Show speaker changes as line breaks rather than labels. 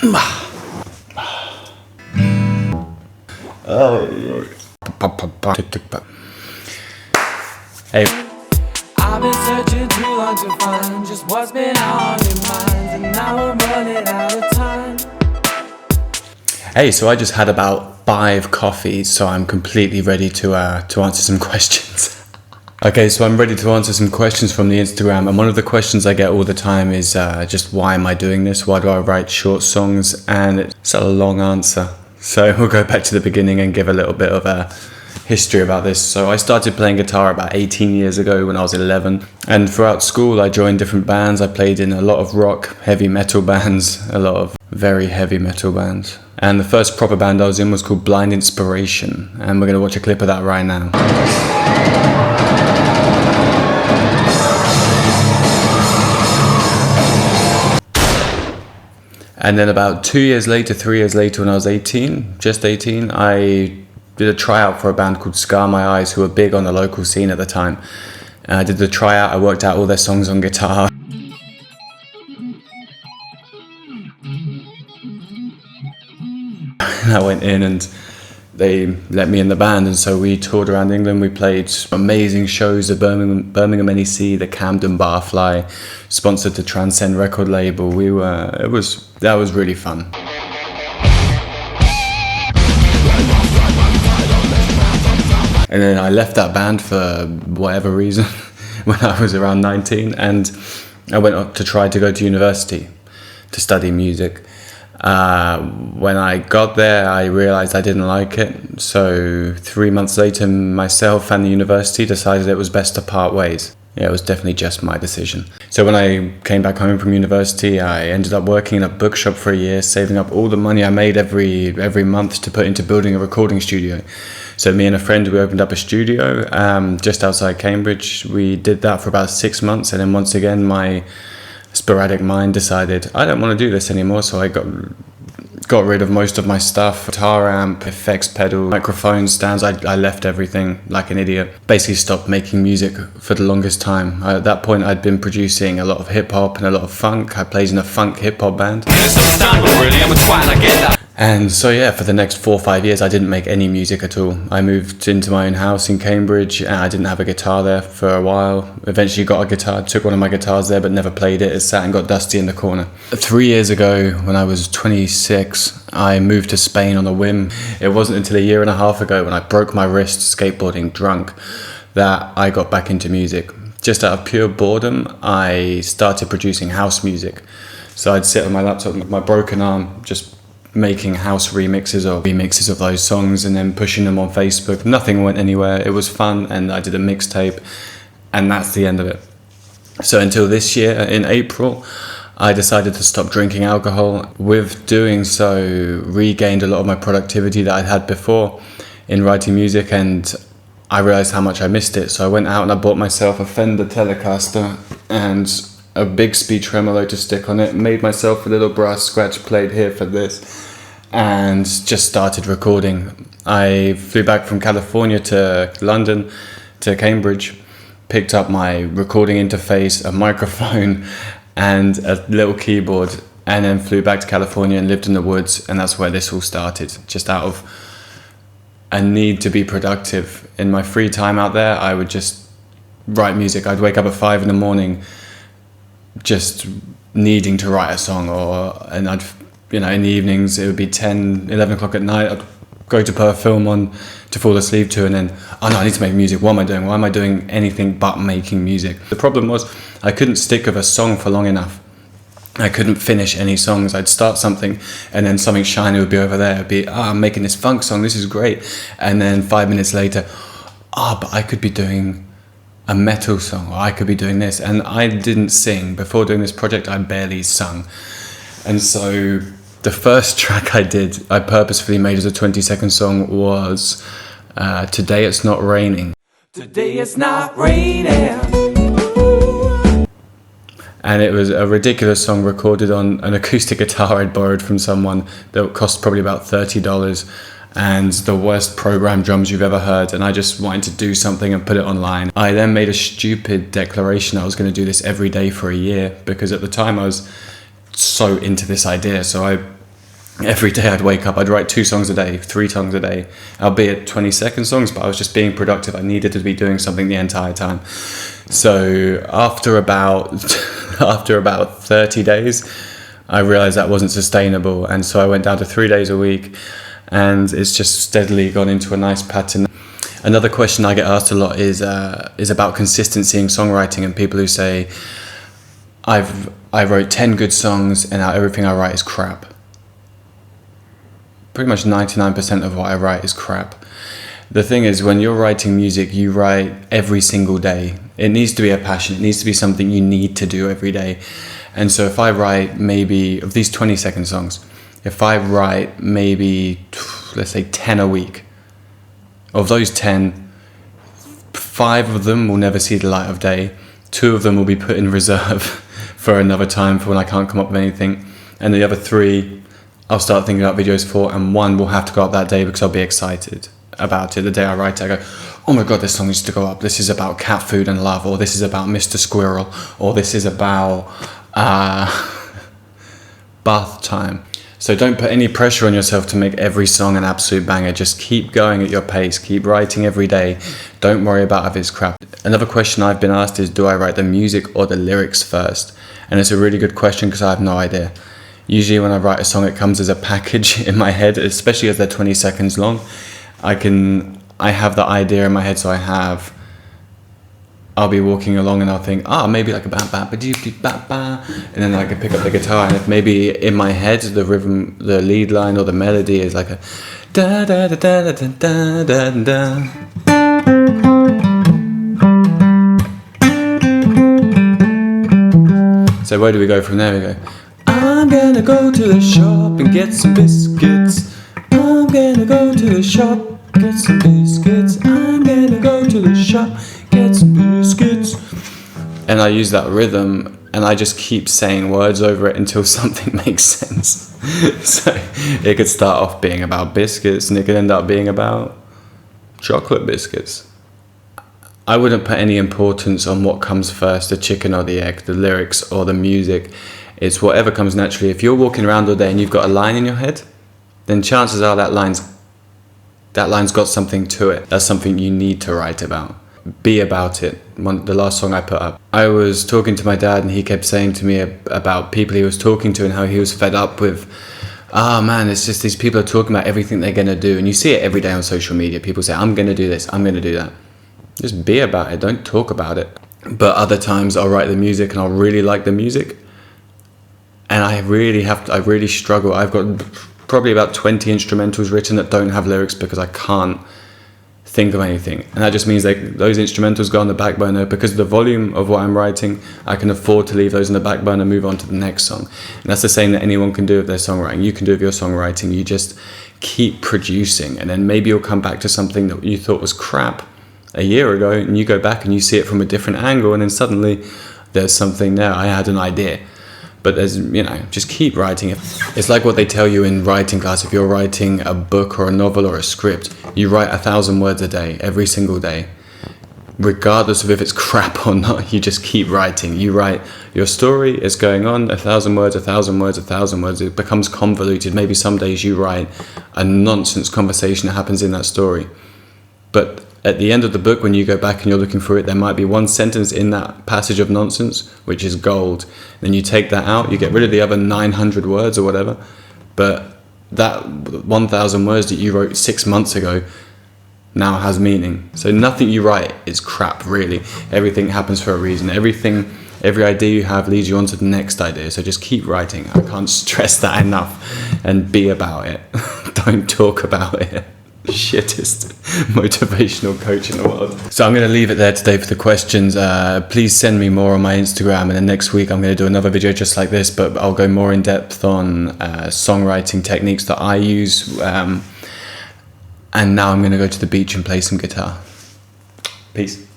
Hey.
I've been searching too long to find just what's been on your mind, and now I'm running out of time.
Hey, so I just had about 5 coffees, so I'm completely ready to answer some questions. Okay, so I'm ready to answer some questions from the Instagram, and one of the questions I get all the time is just why am I doing this? Why do I write short songs? And it's a long answer. So we'll go back to the beginning and give a little bit of a history about this. So I started playing guitar about 18 years ago when I was 11, and throughout school I joined different bands. I played in a lot of rock, heavy metal bands, a lot of very heavy metal bands. And the first proper band I was in was called Blind Inspiration, and we're going to watch a clip of that right now. And then about 3 years later, when I was 18, just 18, I did a tryout for a band called Scar My Eyes, who were big on the local scene at the time. And I did the tryout, I worked out all their songs on guitar. And I went in and they let me in the band, and so we toured around England. We played amazing shows at Birmingham NEC, the Camden Barfly, sponsored the Transcend record label. That was really fun. And then I left that band for whatever reason when I was around 19, and I went up to try to go to university to study music. When I got there, I realized I didn't like it. So 3 months later, myself and the university decided it was best to part ways. Yeah, it was definitely just my decision. So when I came back home from university, I ended up working in a bookshop for a year, saving up all the money I made every month to put into building a recording studio. So me and a friend, we opened up a studio just outside Cambridge. We did that for about 6 months, and then once again, my sporadic mind decided I don't want to do this anymore, so I got rid of most of my stuff: guitar amp, effects pedal, microphone stands. I left everything like an idiot. Basically stopped making music for the longest time. At that point I'd been producing a lot of hip hop and a lot of funk. I played in a funk hip hop band. And so yeah, for the next 4 or 5 years I didn't make any music at all. I moved into my own house in Cambridge, and I didn't have a guitar there for a while. Eventually got a guitar, took one of my guitars there but never played it. It sat and got dusty in the corner. 3 years ago, when I was 26, I moved to Spain on a whim. It wasn't until a year and a half ago, when I broke my wrist skateboarding drunk, that I got back into music. Just out of pure boredom, I started producing house music. So I'd sit on my laptop with my broken arm, just making house remixes of those songs and then pushing them on Facebook. Nothing went anywhere. It was fun, and I did a mixtape, and that's the end of it. So until this year, in April, I decided to stop drinking alcohol. With doing so, regained a lot of my productivity that I'd had before in writing music, and I realized how much I missed it. So I went out and I bought myself a Fender Telecaster and a Bixby tremolo to stick on it, made myself a little brass scratch plate here for this, and just started recording. I flew back from California to London, to Cambridge, picked up my recording interface, a microphone and a little keyboard, and then flew back to California and lived in the woods, and that's where this all started. Just out of a need to be productive. In my free time out there, I would just write music. I'd wake up at 5 in the morning just needing to write a song, and I'd, in the evenings it would be 10, 11 o'clock at night, I'd go to put a film on to fall asleep to, and then, oh no, I need to make music. What am I doing? Why am I doing anything but making music? The problem was I couldn't stick with a song for long enough. I couldn't finish any songs. I'd start something and then something shiny would be over there. It'd be, I'm making this funk song, this is great. And then 5 minutes later, but I could be doing a metal song, or I could be doing this. And I didn't sing. Before doing this project, I barely sung. And so the first track I did, I purposefully made as a 20-second song, was Today It's Not Raining.
Today it's not raining.
And it was a ridiculous song recorded on an acoustic guitar I'd borrowed from someone that cost probably about $30, and the worst programmed drums you've ever heard. And I just wanted to do something and put it online. I then made a stupid declaration I was going to do this every day for a year, because at the time I was so into this idea. So I Every day I'd wake up, I'd write 2 songs a day, 3 songs a day, albeit 20-second songs, but I was just being productive. I needed to be doing something the entire time. So after about 30 days, I realized that wasn't sustainable, and so I went down to 3 days a week, and it's just steadily gone into a nice pattern. Another question I get asked a lot is about consistency in songwriting, and people who say, I wrote 10 good songs and now everything I write is crap. Pretty much 99% of what I write is crap. The thing is, when you're writing music, you write every single day. It needs to be a passion. It needs to be something you need to do every day. And so if I write maybe, of these 20-second songs, if I write maybe, let's say 10 a week, of those 10, 5 of them will never see the light of day. 2 of them will be put in reserve for another time, for when I can't come up with anything. And the other 3, I'll start thinking about videos for, and 1 will have to go up that day because I'll be excited about it. The day I write it, I go, oh my god, this song needs to go up. This is about cat food and love, or this is about Mr. Squirrel, or this is about bath time. So don't put any pressure on yourself to make every song an absolute banger. Just keep going at your pace. Keep writing every day. Don't worry about if it's crap. Another question I've been asked is, do I write the music or the lyrics first? And it's a really good question because I have no idea. Usually when I write a song, it comes as a package in my head, especially as they're 20 seconds long. I have the idea in my head, so I'll be walking along and I'll think, maybe like a ba-ba-ba-dee-dee-ba-ba, and then I can pick up the guitar, and if maybe in my head the rhythm, the lead line or the melody is like a da-da-da-da-da-da-da-da. So where do we go from there? We go, I'm gonna go to the shop and get some biscuits. I'm gonna go to the shop, get some biscuits. I'm gonna go to the shop, get some biscuits. And I use that rhythm, and I just keep saying words over it until something makes sense. So it could start off being about biscuits, and it could end up being about chocolate biscuits. I wouldn't put any importance on what comes first, the chicken or the egg, the lyrics or the music. It's whatever comes naturally. If you're walking around all day and you've got a line in your head, then chances are that line's got something to it. That's something you need to write about. Be about it. The last song I put up, I was talking to my dad, and he kept saying to me about people he was talking to and how he was fed up with, man, it's just these people are talking about everything they're going to do. And you see it every day on social media. People say, I'm going to do this, I'm going to do that. Just be about it. Don't talk about it. But other times I'll write the music and I'll really like the music. And I really struggle. I've got probably about 20 instrumentals written that don't have lyrics because I can't think of anything. And that just means that those instrumentals go on the back burner because of the volume of what I'm writing. I can afford to leave those in the back burner and move on to the next song. And that's the same that anyone can do with their songwriting. You can do with your songwriting. You just keep producing, and then maybe you'll come back to something that you thought was crap a year ago, and you go back and you see it from a different angle, and then suddenly there's something there. I had an idea. But there's, just keep writing. It's like what they tell you in writing class. If you're writing a book or a novel or a script, you write 1,000 words a day, every single day. Regardless of if it's crap or not, you just keep writing. You write your story, it's going on, 1,000 words, 1,000 words, 1,000 words. It becomes convoluted. Maybe some days you write a nonsense conversation that happens in that story. But at the end of the book, when you go back and you're looking through it, there might be one sentence in that passage of nonsense which is gold. Then you take that out, you get rid of the other 900 words or whatever, but that 1,000 words that you wrote 6 months ago now has meaning. So nothing you write is crap, really. Everything happens for a reason. Every idea you have leads you on to the next idea. So just keep writing. I can't stress that enough. And be about it. Don't talk about it. Shittest motivational coach in the world. So I'm going to leave it there today for the questions. Please send me more on my Instagram, and then next week I'm going to do another video just like this, but I'll go more in depth on songwriting techniques that I use. And now I'm going to go to the beach and play some guitar. Peace.